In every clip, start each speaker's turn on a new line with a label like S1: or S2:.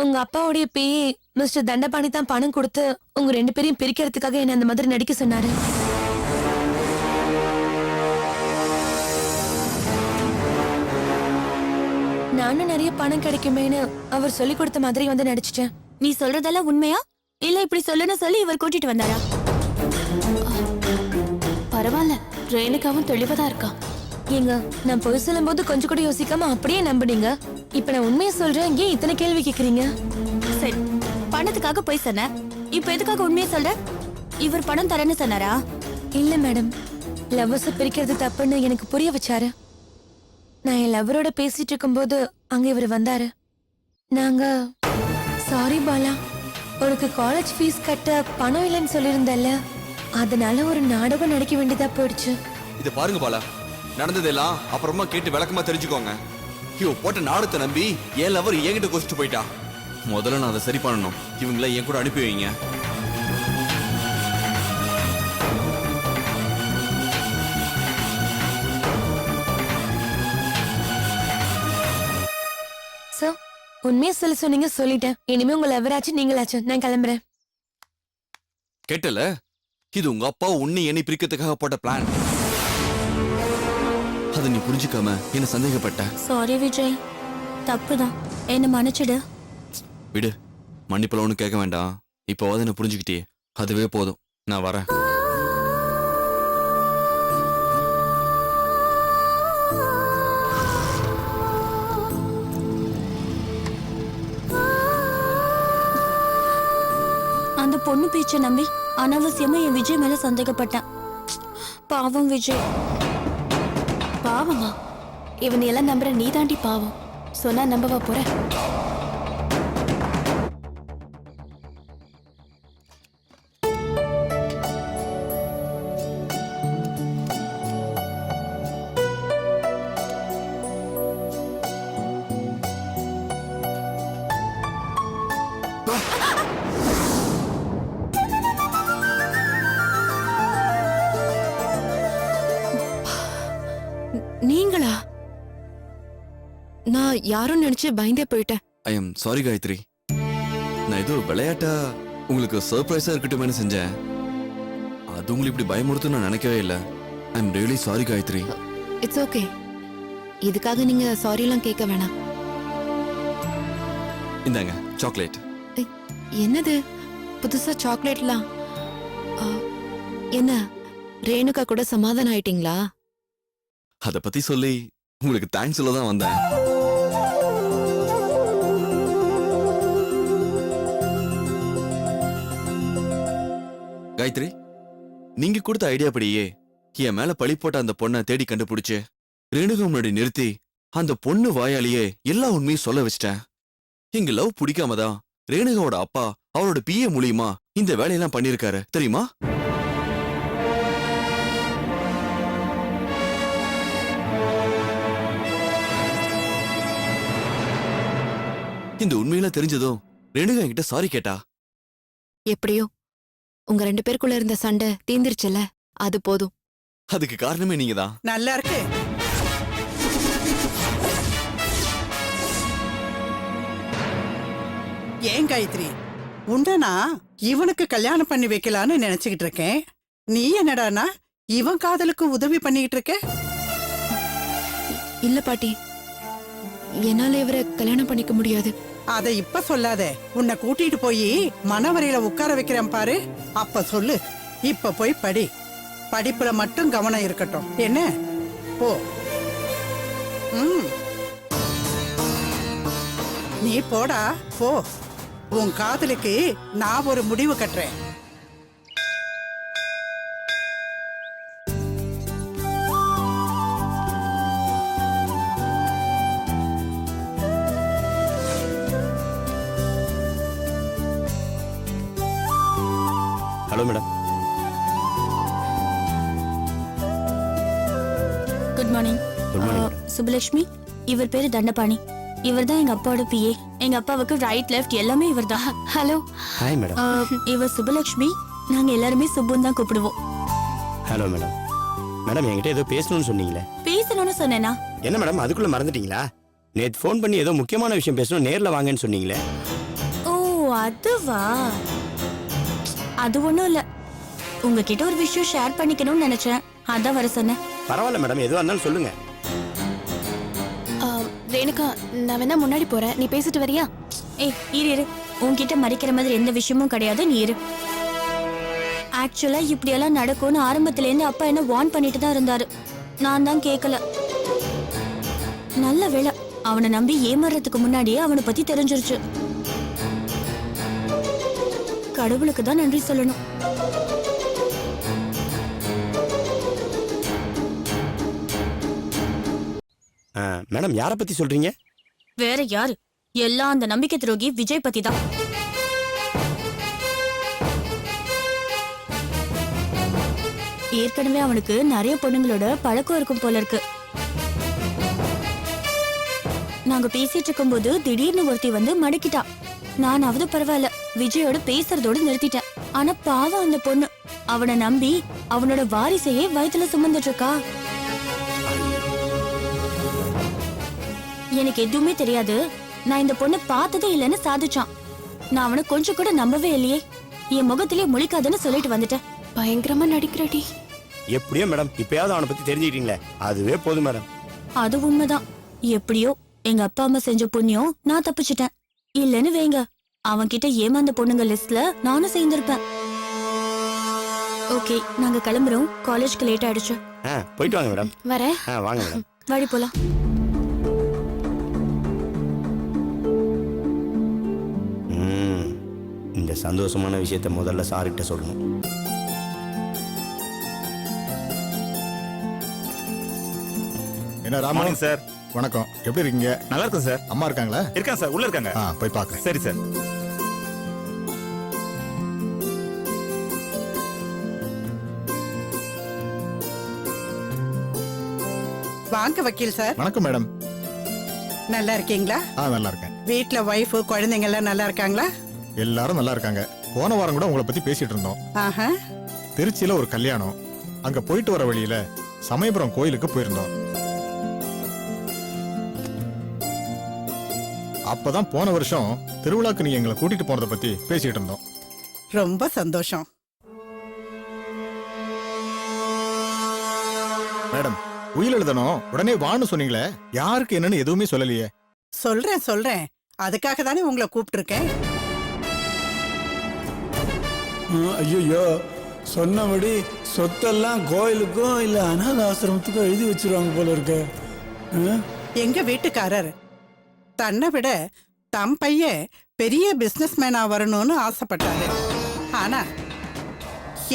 S1: உங்க அப்பாவுடைய பேயே மிஸ்டர் தண்டபாணி தான் பணம் கொடுத்து உங்க 2 பேரையும் பிரிக்கிறதுக்காக என்ன அந்த மாதிரி நடிக்க சொன்னாரு. நானும் நிறைய பணம் கிடைக்குமேன்னு அவர் சொல்லி கொடுத்த மாதிரி வந்து நடிச்சிட்டேன்.
S2: நீ சொல்றதெல்லாம் உண்மையா இல்ல இப்படி சொல்லுன்னு சொல்லி இவர் கூட்டிட்டு வந்தாரா? பரவாயில்ல, ரேணுகாவும் தெளிவதா இருக்கா.
S1: ஏங்க, நான் பொய் சொல்லும் போது கொஞ்சம் கூட யோசிக்காம அப்படியே நம்புனீங்க. இப்ப நான் உண்மையை சொல்றேன், ஏன் இத்தனை கேள்வி கேக்குறீங்க?
S2: சரி, பணத்துக்காக போய் சொன்ன, இப்ப எதுக்காக உண்மையை சொல்ற? இவர் பணம் தரேன்னு சொன்னாரா?
S1: இல்ல மேடம், லவ்வர்ஸ பிரிக்கிறது தப்புன்னு எனக்கு புரிய வச்சாரு. நான் என் லவ்வரோட பேசிட்டு இருக்கும்போது அங்க இவர் வந்தாரு. நாங்க சாரி பாலா, உனக்கு காலேஜ் ஃபீஸ் கட்ட பணம் இல்லைன்னு சொல்லியிருந்தல்ல, அதனால ஒரு நாடகம் நடிக்க வேண்டியதா போயிடுச்சு.
S3: இத பாருங்க பாலா, நடந்ததெல்லாம் அப்புறமா கேட்டு விளக்கமா தெரிஞ்சுக்கோங்க. இவ போட்ட நாடகத்தை நம்பி என் லவர் என்கிட்ட கோச்சிட்டு போயிட்டா. முதல்ல நான் அதை சரி பண்ணணும். இவங்கள என் கூட அனுப்பி வைங்க.
S1: சார், உண்மையை சொல்ல சொன்னீங்க, சொல்லிட்டேன். இனிமே உங்க லவராச்சு நீங்களாச்சு. நான் கிளம்புறேன்.
S3: கேட்டல, இது உங்க அப்பா உன்னை என்னை பிரிக்கிறதுக்காக போட்ட பிளான். அதை நீ புரிஞ்சுக்காம என்ன சந்தேகப்பட்ட.
S2: சாரி விஜய், தப்புதான், என்ன மன்னிச்சிடு.
S3: விடு, மன்னிப்புல ஒண்ணு கேட்க வேண்டாம். இப்போவாது என்ன புரிஞ்சுக்கிட்டே, அதுவே போதும். நான் வரேன்.
S2: அந்த பொண்ணு பேச்ச நம்பி அனாவசியமா என் விஜய் மேல சந்தேகப்பட்டேன். பாவம் விஜய்.
S4: பாவமா? இவன் எல்லாம் நம்புற நீ தாண்டி பாவம். சொன்னா நம்பவா போற? நீங்களா? நான் யாரும் நினைச்சு பயந்தே போயிட்டேன்.
S3: I am sorry Gayatri. நான் ஏதோ விளையாட்டா உங்களுக்கு சர்ப்ரைஸா இருக்கட்டுமே செஞ்சேன். அது உங்களுக்கு இப்படி பயமுறுத்து நான் நினைக்கவே இல்லை. I am really sorry Gayatri.
S4: It's okay. இதுக்காக நீங்க சாரி எல்லாம் கேட்க வேணாம்.
S3: இந்தாங்க சாக்லேட்.
S4: என்னது புதுசா சாக்லேட்லாம்? என்ன ரேணுகா கூட சமாதானம் ஆயிட்டீங்களா?
S3: அத பத்தி சொல்லி உங்களுக்கு தேங்க்ஸ் சொல்ல தான் வந்தேன். காயத்ரி, நீங்க கொடுத்த ஐடியா படியே என் மேல பழி போட்ட அந்த பொண்ணை தேடி கண்டுபிடிச்சு ரேணுகா முன்னாடி நிறுத்தி அந்த பொண்ணு வாயாலேயே எல்லா உண்மையும் சொல்ல வச்சிட்டேன். எங்க லவ் பிடிக்காம தான் ரேணுகாவோட அப்பா அவரோட பிஏ மூலியமா இந்த வேலையெல்லாம் பண்ணிருக்காரு தெரியுமா? இந்த உண்மையெல்லாம் தெரிஞ்சதும் ரேணுகா என்கிட்ட சாரி கேட்டா.
S4: எப்படியோ உங்க 2 பேருக்குள்ள இருந்த சண்டை தீந்துருச்சுல, அது போதும்.
S3: அதுக்கு காரணமே நீங்க தான்.
S5: நல்லா இருக்கு. ஏன் காயத்ரி, உண்டனா இவனுக்கு கல்யாணம் பண்ணி வைக்கலான்னு நினைச்சுக்கிட்டு இருக்கேன். நீ என்னடானா இவன் காதலுக்கு உதவி பண்ணிக்கிட்டு இருக்க?
S4: இல்ல பாட்டி, என்னால இவரை கல்யாணம் பண்ணிக்க முடியாது.
S5: அத இப்ப சொல்லாத. உன்னை கூட்டிட்டு போய் மனவரையில உட்கார வைக்கிறேன் பாரு, அப்ப சொல்லு. இப்ப போய் படி. படிப்புல மட்டும் கவனம் இருக்கட்டும், என்ன? போ. நீ போடா, போ. உன் காதலுக்கு நான் ஒரு முடிவு கட்டுறேன்.
S6: Hello madam.
S2: Good morning. Subalakshmi, இவர் பேரு தண்டபாணி. இவர் தான் எங்க அப்பாவோட பிஏ. எங்க அப்பாவுக்கு ரைட் லெஃப்ட் எல்லாமே இவர் தான்.
S4: ஹலோ.
S6: Hi madam.
S2: இவர் சுபலட்சுமி. நாங்க எல்லாருமே சுப்புன்னு தான் கூப்பிடுவோம்.
S6: Hello madam. மேடம் என்கிட்ட ஏதோ பேசணும்னு சொன்னீங்களே.
S2: பேசணும்னு சொன்னேனா?
S6: என்ன மேடம் அதுக்குள்ள மறந்துட்டீங்களா? நேத்து ஃபோன் பண்ணி ஏதோ முக்கியமான விஷயம் பேசணும், நேர்ல வாங்கன்னு சொன்னீங்களே.
S2: அதுவா? அது ஒண்ணும் இல்ல. உங்ககிட்ட ஒரு விஷயம் ஷேர் பண்ணிக்கணும்னு நினைச்சேன். அதான் வர சொன்னேன்.
S6: பரவாயில்ல மேடம், எதுவாக இருந்தாலும் சொல்லுங்க.
S4: ரேணுகா, நான் வேணா முன்னாடி போறேன், நீ பேசிட்டு வரியா?
S2: ஏய் இரு. உன்கிட்ட மறைக்கிற மாதிரி எந்த விஷயமும் கிடையாது, நீ இரு. ஆக்சுவலா இப்படியெல்லாம் நடக்கும்னு ஆரம்பத்துல இருந்து அப்பா என்ன வார்ன் பண்ணிட்டு தான் இருந்தாரு. நான் தான் கேட்கல. நல்ல வேளை, அவனை நம்பி ஏமாறதுக்கு முன்னாடியே அவனை பத்தி தெரிஞ்சிருச்சு. கடவுளுக்கு தான் நன்றி சொல்லணும்.
S6: மேடம், யாரை பற்றி சொல்கிறீங்க?
S2: வேற யாரு? எல்லாம் அந்த நம்பிக்கை துரோகி விஜய் பத்தி தான். ஏற்கனவே அவனுக்கு நிறைய பொண்ணுங்களோட பழக்கம் இருக்கும் போல இருக்கு. நாங்க பேசிட்டு இருக்கும்போது திடீர்னு ஒருத்தி வந்து மடக்கிட்டா. நானாவது பரவாயில்ல, விஜயோட பேசுறதோட நிறுத்திட்டேன். ஆனா பாவம் அந்த பொண்ணு, அவனை நம்பி அவனோட வாரிசையே வயித்துல சுமந்துட்டு இருக்கா. எனக்கு எதுவுமே தெரியாது, நான் இந்த பொண்ணை பார்த்ததே இல்லைன்னு சாதிச்சான். நான் அவனை கொஞ்சம் கூட நம்பவே இல்லையே. என் முகத்திலே முழிக்காதுன்னு சொல்லிட்டு வந்துட்டேன்.
S4: பயங்கரமா நடிக்கிறடி.
S6: எப்படியோ மேடம், இப்பயாவது அவனை பற்றி தெரிஞ்சுக்கிட்டீங்களே, அதுவே போதும் மேடம்.
S2: அது உண்மைதான். எப்படியோ எங்க அப்பா அம்மா செஞ்ச புண்ணியம் நான் தப்பிச்சிட்டேன். இல்லன்னு வைங்க, அவன் கிட்ட ஏமாந்த பொண்ணுங்க லிஸ்ட்ல நானும் சேர்ந்திருப்பேன். ஓகே, நாங்க கிளம்புறோம். காலேஜ்க்கு லேட் ஆயிடுச்சு.
S6: போயிட்டு வாங்க மேடம்.
S4: வரேன்.
S6: வாங்க மேடம்.
S2: வாடி போலாம்.
S6: இந்த சந்தோஷமான விஷயத்தை முதல்ல சார்கிட்ட சொல்லணும்.
S7: என்ன ராமன்
S8: சார்?
S7: வணக்கம், எப்படி இருக்கீங்க?
S8: நல்லா இருக்கும் சார்.
S7: அம்மா இருக்காங்களா?
S8: இருக்காங்க சார், உள்ள இருக்காங்க.
S7: போய் பார்க்கறேன்.
S8: சரி சார்.
S5: வாங்க வக்கீல் சார்.
S7: வணக்கம் மேடம்.
S5: நல்லா இருக்கீங்களா?
S7: நல்லா இருக்கேன்.
S5: வீட்ல ஒய்ஃப் குழந்தைங்க எல்லாம் நல்லா இருக்காங்களா?
S7: எல்லாரும் நல்லா இருக்காங்க. போன வாரம் கூட உங்களை பத்தி பேசிட்டு இருந்தோம்.
S5: ஆஹா.
S7: திருச்சியில ஒரு கல்யாணம், அங்க போயிட்டு வர வழியில சமயபுரம் கோயிலுக்கு போயிருந்தோம். அப்பதான் போன வருஷம் திருவிழாக்கு நீங்க எங்களை கூட்டிட்டு போனதை பத்தி பேசிட்டு இருந்தோம்.
S5: ரொம்ப சந்தோஷம்.
S7: மேடம், உயில் எழுதணும் உடனே வான்னு சொன்னீங்களே, யாருக்கு என்னன்னு எதுவுமே சொல்லலையே.
S5: சொல்றேன். அதுக்காக தானே உங்களை கூப்பிட்டு இருக்கேன்.
S9: ஐயோ, சொன்னபடி சொத்தெல்லாம் கோயிலுக்கும் இல்ல அனாத ஆசிரமத்துக்கும் எழுதி வச்சிருவாங்க போல இருக்கு.
S5: எங்க வீட்டுக்காரர் தன்னை விட தம் பையன் பெரிய பிசினஸ் மேனா வரணும்னு ஆசைப்பட்டாரு. ஆனா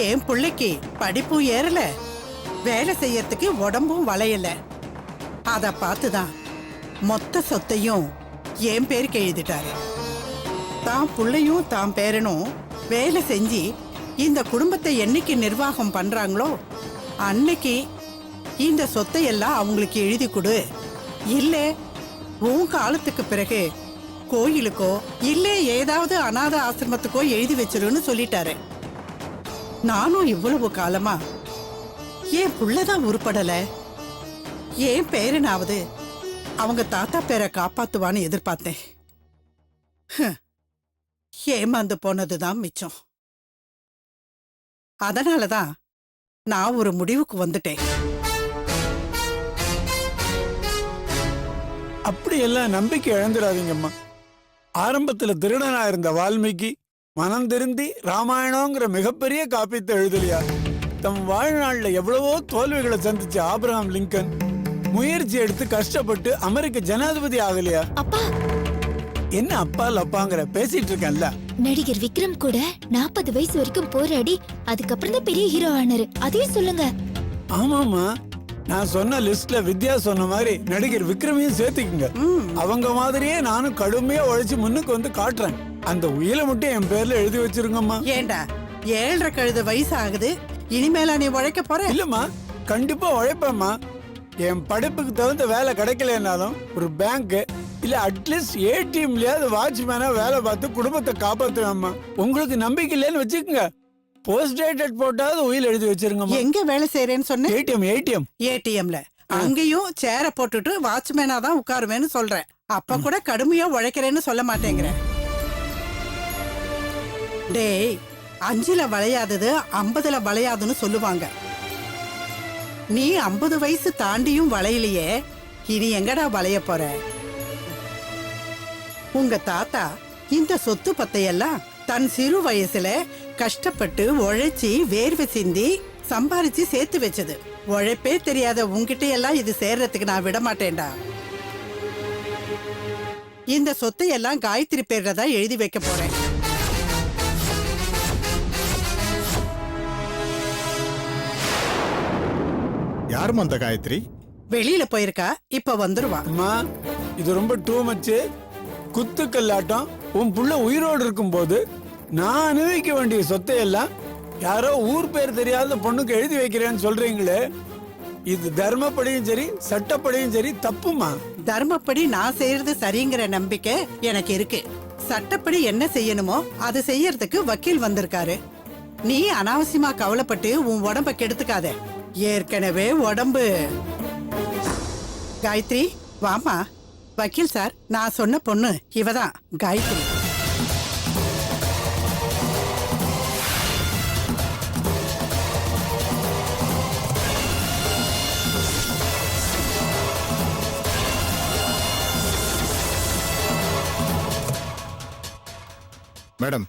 S5: என் பிள்ளைக்கு படிப்பும் ஏறல, வேலை செய்யறதுக்கு உடம்பும் வளையல. அத பார்த்துதான் மொத்த சொத்தையும் என் பேருக்கு எழுதிட்டாரு. தான் பிள்ளையும் தான் பேரனும் வேலை செஞ்சு இந்த குடும்பத்தை என்னைக்கு நிர்வாகம் பண்றாங்களோ அன்னைக்கு இந்த சொத்தை எல்லாம் அவங்களுக்கு எழுதி கொடு, இல்ல உன் காலத்துக்கு பிறகு கோயிலுக்கோ இல்ல ஏதாவது அனாதை ஆசிரமத்துக்கோ எழுதி வச்சிருன்னு சொல்லிட்டாரு. நானும் இவ்வளவு காலமா என் புள்ளதான் உருப்படல, என் பேரனாவது அவங்க தாத்தா பேரை காப்பாத்துவான்னு எதிர்பார்த்தேன். ஏமாந்து போனதுதான் மிச்சம். அதனாலதான் நான் ஒரு முடிவுக்கு வந்துட்டேன்.
S9: அப்படியெல்லாம் நம்பிக்கை இழந்துடாதீங்கம்மா. ஆரம்பத்துல திருடனா இருந்த வால்மீகி மனம் திருந்தி ராமாயணங்கிற மிகப்பெரிய காப்பியத்தை எழுதலையா? தம் வாழ்நாள்ல எவ்வளவோ தோல்விகளை சந்திச்ச ஆபிரகாம் லிங்கன் முயற்சி எடுத்து கஷ்டப்பட்டு அமெரிக்க ஜனாதிபதி ஆகலையா?
S4: அப்பா,
S9: என்ன அப்பா லப்பாங்கிற பேசிட்டு இருக்கேன்ல.
S10: நடிகர் விக்ரம் கூட 40 வயசு வரைக்கும் போராடி அதுக்கப்புறம் தான் பெரிய ஹீரோ ஆனாரு. அதையும் சொல்லுங்க.
S9: ஆமாமா, நான் சொன்ன லிஸ்ட்ல வித்யா சொன்ன மாதிரி நடிகர் விக்ரமையும் சேர்த்துக்குங்க. அவங்க மாதிரியே நானும் கடுமையா உழைச்சு முன்னுக்கு வந்து காட்டுறேன். அந்த உயிரை மட்டும் என் பேர்ல எழுதி வச்சிருங்கம்மா.
S5: ஏண்டா 7.5 கழுத வயசு ஆகுது, இனிமேலா நீ உழைக்க போற?
S9: இல்லம்மா, கண்டிப்பா உழைப்பேம்மா. என் படிப்புக்கு தகுந்த வேலை கிடைக்கலனாலும் ஒரு பேங்க் இல்ல அட்லீஸ்ட் ஏடிஎம்லயாவது வாட்ச்மேனா வேலை பார்த்து குடும்பத்தை காப்பாத்துவேம்மா. உங்களுக்கு நம்பிக்கை இல்லைன்னு வச்சுக்கோங்க, போஸ்ட் டேட்டட் போட்டாவது உயில் எழுதி வச்சிருங்கம்மா.
S5: எங்க வேலை செய்யறேன்னு சொன்ன?
S9: ஏடிஎம்ல
S5: அங்கேயும் சேர போட்டுட்டு வாட்ச்மேனா தான் உட்காருவேன்னு சொல்றேன். அப்ப கூட கடுமையா உழைக்கிறேன்னு சொல்ல மாட்டேங்கிற. டேய் 5ல வளையாதது 50ல வளையாதுன்னு சொல்லுவாங்க. நீ 50 வயசு தாண்டியும் வளையலையே, இனி எங்கடா வளைய போற? உங்க தாத்தா இந்த சொத்து பத்தையெல்லாம் தன் சிறு வயசுல கஷ்டப்பட்டு உழைச்சி வேர்வை சிந்தி சம்பாரிச்சு சேர்த்து வச்சது. உழைப்பே தெரியாத உன்கிட்ட எல்லாம் இது சேர்றதுக்கு நான் விட மாட்டேன்டா. இந்த சொத்தை எல்லாம் காயத்ரி பேர்ல தான் எழுதி வைக்க போறேன்.
S7: யாருமா அந்த காயத்ரி?
S5: வெளியில போயிருக்கா, இப்ப வந்துருவா.
S9: அம்மா இது ரொம்ப டூ மச்சு. குத்துக்கல்லாட்டம். உன் புள்ள உயிரோடு இருக்கும்போது நான் அனுபவிக்க வேண்டிய சொத்தை எல்லாம் யாரோ ஊர் பேர் தெரியாத பொண்ணுக்கு எழுதி வைக்கிறேன்னு சொல்றீங்களே, இது தர்மப்படியும் சரி சட்டப்படியும் சரி தப்புமா?
S5: தர்மப்படி நான் செய்யறது சரிங்கிற நம்பிக்கை எனக்கு இருக்கு. சட்டப்படி என்ன செய்யணுமோ அது செய்யறதுக்கு வக்கீல் வந்திருக்காரு. நீ அனாவசியமா கவலைப்பட்டு உன் உடம்ப கெடுத்துக்காத. ஏற்கனவே உடம்பு. காயத்ரி வாமா. வக்கீல் சார், நான் சொன்ன பொண்ணு இவதான் காயத்ரி.
S7: மேடம்,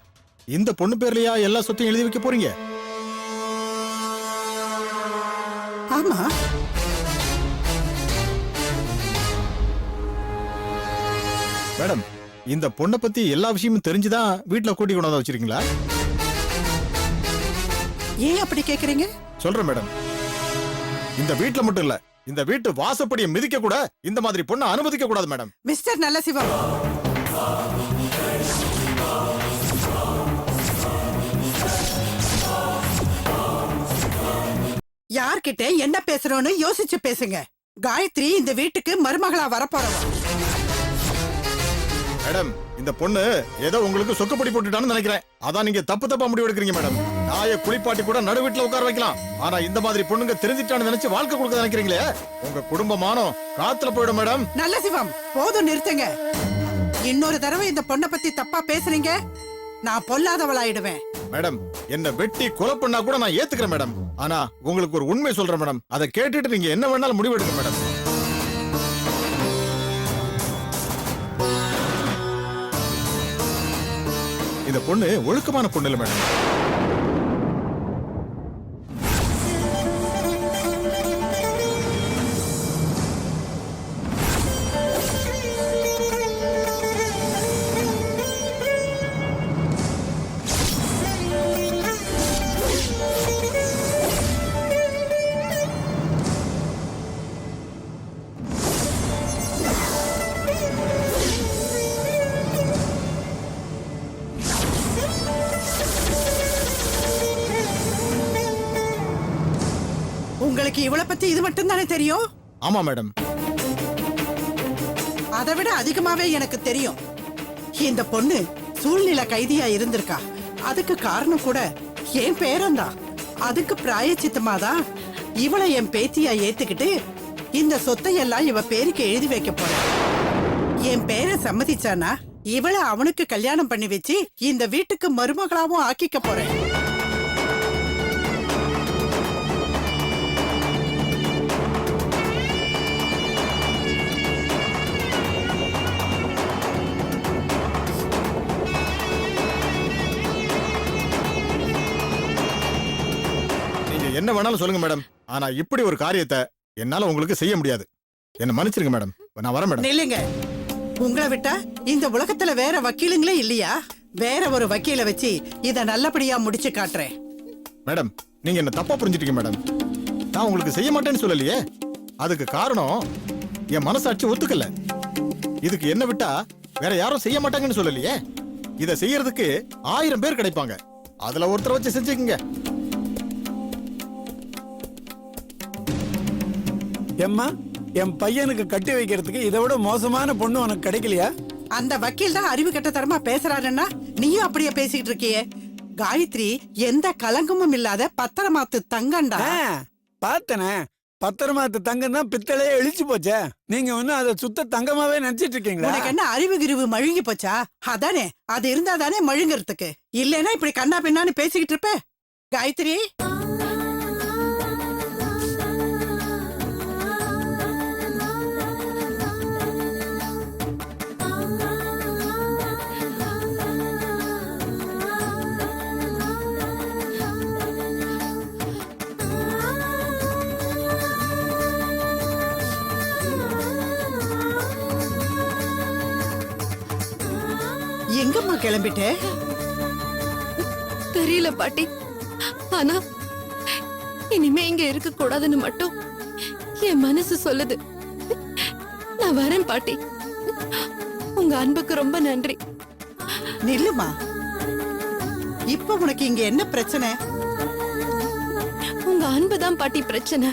S7: இந்த பொண்ணு பேர்லயா எல்லா சொத்தையும் எழுதி வைக்க போறீங்க?
S5: ஆமா.
S7: மேடம், இந்த பொண்ணை பத்தி எல்லா விஷயமும் தெரிஞ்சுதான் வீட்டுல கூட்டி கொண்டாந்து வச்சிருக்கீங்களா?
S5: ஏன் அப்படி கேக்குறீங்க?
S7: சொல்றேன் மேடம். இந்த வீட்டுல மட்டும் இல்ல, இந்த வீட்டு வாசப்படியை மிதிக்க கூட இந்த மாதிரி பொண்ணை அனுமதிக்க கூடாது மேடம்.
S5: மிஸ்டர் நல்லசிவம், யார்கிட்ட என்ன பேசுறோன்னு யோசிச்சு பேசுங்க. காயத்ரி இந்த வீட்டுக்கு மருமகளா வரப்போறவ.
S7: மேடம், இந்த பொண்ணு ஏதோ உங்களுக்கு சொக்கப்படி போட்டுட்டான்னு நினைக்கிறேன். அதான் நீங்க தப்பா முடிவு எடுக்கிறீங்க மேடம். நாயை குளிப்பாட்டி கூட நடு வீட்டுல உட்கார வைக்கலாம். ஆனா இந்த மாதிரி பொண்ணுங்க தெரிஞ்சிட்டான்னு நினைச்சு வாழ்க்கை கொடுக்க நினைக்கிறீங்களே, உங்க குடும்பமானம் காத்துல போயிடும் மேடம்.
S5: நல்ல சிவம், போதும் நிறுத்துங்க. இன்னொரு தடவை இந்த பொண்ணை பத்தி தப்பா பேசுறீங்க, நான் பொல்லாதவளாயிடுவேன்.
S7: மேடம், என்ன வெட்டி கொலை பண்ணா கூட நான் ஏத்துக்கிறேன் மேடம். ஆனா உங்களுக்கு ஒரு உண்மை சொல்றேன் மேடம், அதை கேட்டுட்டு நீங்க என்ன வேணாலும் முடிவு எடுங்க மேடம். இந்த பொண்ணு ஒழுக்கமான பொண்ணு இல்ல மேடம்.
S5: உங்களுக்கு இவளை பத்தி இது மட்டும் தானே தெரியும்?
S7: ஆமா மேடம்.
S5: அதை விட அதிகமாவே எனக்கு தெரியும். இந்த பொண்ணு சூழ்நிலை கைதியா இருந்திருக்கா. அதுக்கு காரணம் கூட என் பேரன்தான். அதுக்கு பிராயச்சித்தமாதான் இவளை என் பேத்தியா ஏத்துக்கிட்டு இந்த சொத்தையெல்லாம் இவ பேருக்கு எழுதி வைக்க போறேன். என் பேரை சம்மதிச்சானா இவளை அவனுக்கு கல்யாணம் பண்ணி வச்சு இந்த வீட்டுக்கு மருமகளாவும் ஆக்கிக்க போறேன்.
S7: என்ன வேணாலும் சொல்லுங்க மேடம். ஆனா இப்படி ஒரு காரியத்தை என்னால உங்களுக்கு செய்ய முடியாது. என்ன மன்னிச்சிருங்க மேடம். நான் வரேன் மேடம்.
S5: நில்லுங்க. உங்களை விட்டா இந்த உலகத்துல வேற வக்கீலுங்களே இல்லையா? வேற ஒரு வக்கீல வச்சு இத நல்லபடியா முடிச்சு காட்டுறேன்.
S7: மேடம், நீங்க என்ன தப்பா புரிஞ்சிட்டீங்க மேடம். நான் உங்களுக்கு செய்ய மாட்டேன்னு சொல்லலையே. அதுக்கு காரணம் என் மனசாட்சி ஒத்துக்கல. இதுக்கு என்ன விட்டா வேற யாரும் செய்ய மாட்டாங்கன்னு சொல்லலையே. இத செய்யறதுக்கு 1000 பேர் கிடைப்பாங்க. அதுல ஒருத்தரை வச்சு செஞ்சுக்கங்க.
S9: எம்மா, என் பையனுக்கு கட்டி வைக்கிறதுக்கு இதை விட மோசமான பொண்ணு உனக்கு கிடைக்கலையா?
S5: அந்த வக்கீல் தான் அறிவு கெட்டத்தனமா பேசுறாருன்னா நீயும் அப்படியே பேசிக்கிட்டு இருக்கியே. காயத்ரி எந்த கலங்கமும் இல்லாத பத்திரமாத்து தங்கண்டா.
S9: பார்த்தனே, பத்திரமாத்து தங்கம் தான் பித்தளையே இழிச்சு போச்சே. நீங்க ஒன்னும் அதை சுத்த தங்கமாவே நினைச்சிட்டு இருக்கீங்களா?
S5: உனக்கு என்ன அறிவு கிரிவு மழுங்கி போச்சா? அதானே, அது இருந்தா தானே மழுங்கறதுக்கு. இல்லைன்னா இப்படி கண்ணா பின்னான்னு பேசிக்கிட்டு இருப்ப. காயத்ரி, எங்கம்மா கிளம்பிட்ட?
S4: தெரியல பாட்டி. ஆனா இனிமே இங்க இருக்க கூடாதுன்னு மட்டும் என் மனசு சொல்லுது. நான் வரேன் பாட்டி. உங்க அன்புக்கு ரொம்ப நன்றி.
S5: நில்லுமா, இப்ப உனக்கு இங்க என்ன பிரச்சனை?
S4: உங்க அன்புதான் பாட்டி பிரச்சனை.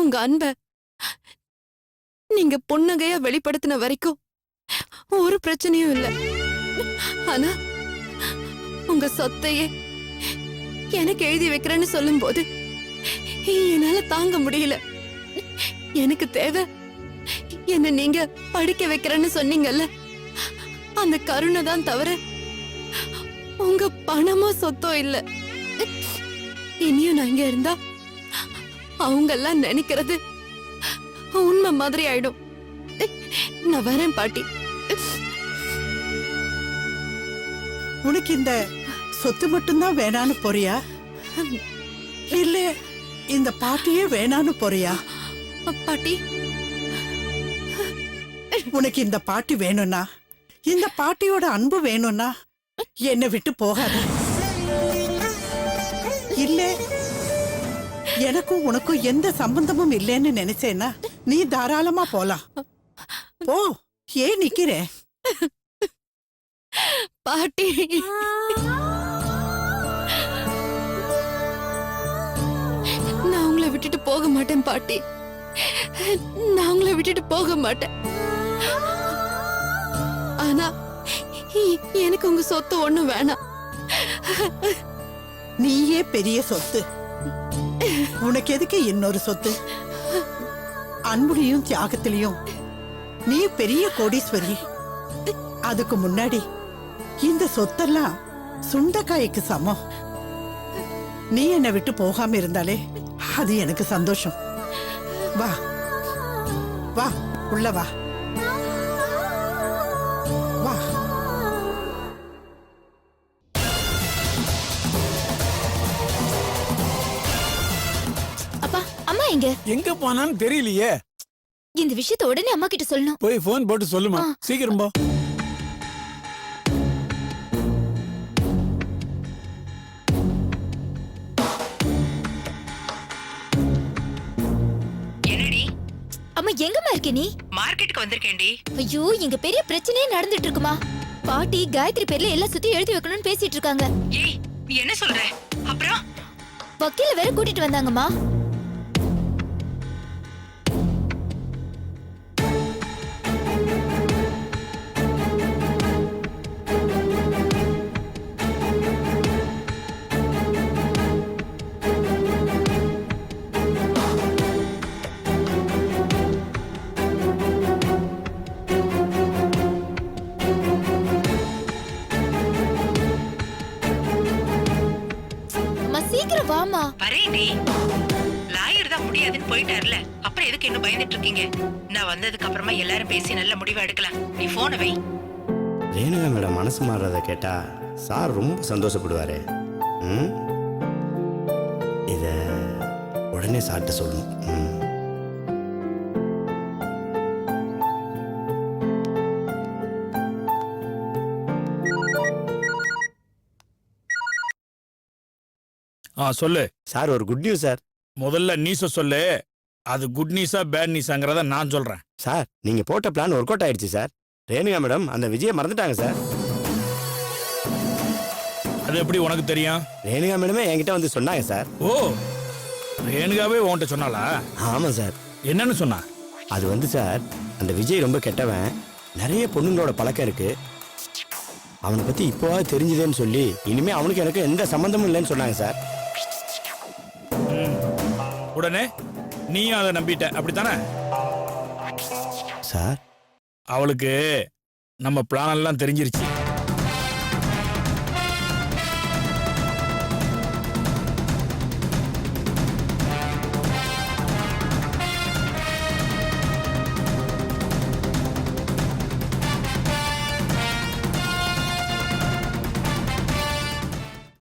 S4: உங்க அன்ப நீங்க புன்னகையா வெளிப்படுத்தின வரைக்கும் ஒரு பிரச்சனையும் இல்ல. ஆனா உங்க சொத்தையே எனக்கு எழுதி வைக்கிறேன்னு சொல்லும் போது என்னால தாங்க முடியல. எனக்கு தேவை என்ன நீங்க படிக்க வைக்கிறேன்னு சொன்னீங்கல்ல, அந்த கருணை தான் தவிர உங்க பணமோ சொத்தோ இல்ல. இனியும் நான் இங்க இருந்தா அவங்க எல்லாம் நினைக்கிறது உண்மை மாதிரி ஆயிடும். நான் வரேன் பாட்டி.
S5: உனக்கு இந்த சொத்து மட்டும்தான் வேணான்னு போறியா? இல்ல இந்த பாட்டியே வேணான்னு போறியா?
S4: பாட்டி,
S5: உனக்கு இந்த பாட்டி வேணும்னா, இந்த பாட்டியோட அன்பு வேணும்னா என்னை விட்டு போகாத. இல்ல எனக்கும் உனக்கும் எந்த சம்பந்தமும் இல்லைன்னு நினைச்சேன்னா நீ தாராளமா போலாம். போ, ஏன் நிக்கிற?
S4: பாட்டி, நான் உங்களை விட்டுட்டு போக மாட்டேன் பாட்டி. நான் உங்களை விட்டுட்டு போக மாட்டேன். ஆனா எனக்கு உங்க சொத்து ஒண்ணும் வேணாம்.
S5: நீயே பெரிய சொத்து, உனக்கு எதுக்கு இன்னொரு சொத்து? அன்புலையும் தியாகத்திலையும் நீ பெரிய கோடீஸ்வரி. அதுக்கு முன்னாடி இந்த சொத்தெல்லாம் சுண்டைக்காய்க்கு சமம். நீ என்னை விட்டு போகாம இருந்தாலே அது எனக்கு சந்தோஷம். வா வா, உள்ள வா வா.
S10: அப்பா, அம்மா
S9: எங்க போனான்னு தெரியலையே.
S10: இந்த விஷயத்தை உடனே அம்மா கிட்ட சொல்லணும்.
S9: போய் போன் போட்டு சொல்லுமா. சீக்கிரம் போ.
S10: அம்மா, எங்கம்மா இருக்க நீ?
S8: மார்க்கெட்டுக்கு வந்திருக்கேன்டி.
S10: ஐயோ, இங்க பெரிய பிரச்சனையே நடந்துட்டு இருக்குமா. பாட்டி காயத்ரி பேர்ல எல்லா சுத்தி எழுதி வைக்கணும்னு பேசிட்டு இருக்காங்க.
S8: ஏய், நீ என்ன சொல்ற? அப்புறம்
S10: வக்கீல வேற கூட்டிட்டு வந்தாங்கம்மா. சீக்கிரம் வாமா.
S8: வரேன்டி. லாயர் தான் முடியாதுன்னு போயிட்டார்ல, அப்புறம் எதுக்கு இன்னும் பயந்துட்டு இருக்கீங்க? நான் வந்ததுக்கு அப்புறமா எல்லாரும் பேசி நல்ல முடிவு எடுக்கலாம். நீ போனை வை.
S6: ரேணுகா மேடம் மனசு மாறுறத கேட்டா சார் ரொம்ப சந்தோஷப்படுவாரு. இத உடனே சார்ட்ட சொல்லணும்.
S11: சொல்லு
S6: சார், ஒரு குட் நியூஸ் சார்.
S11: முதல்ல நியூஸ சொல்லு. அது குட் நியூஸா பேட் நியூஸாங்கிறத நான் சொல்றேன்.
S6: சார், நீங்க போட்ட பிளான் ஒர்க் அவுட் ஆயிடுச்சு சார். ரேணுகா மேடம் அந்த விஜயை மறந்துட்டாங்க சார்.
S11: அது எப்படி உனக்கு தெரியும்?
S6: ரேணுகா மேடமே என்கிட்ட வந்து சொன்னாங்க சார்.
S11: ஓ, ரேணுகாவே உன்கிட்ட சொன்னாளா?
S6: ஆமா சார்.
S11: என்னன்னு சொன்னா?
S6: அது வந்து சார், அந்த விஜய் ரொம்ப கெட்டவன், நிறைய பொண்ணுங்களோட பழக்கம் இருக்கு, அவனை பத்தி இப்போவாது தெரிஞ்சுதேன்னு சொல்லி இனிமே அவனுக்கு எனக்கு எந்த சம்பந்தமும் இல்லைன்னு சொன்னாங்க சார்.
S11: உடனே நீயும் அதை நம்பிட்ட அப்படித்தானே?
S6: சார்
S11: அவளுக்கு நம்ம பிளான் எல்லாம் தெரிஞ்சிருச்சு.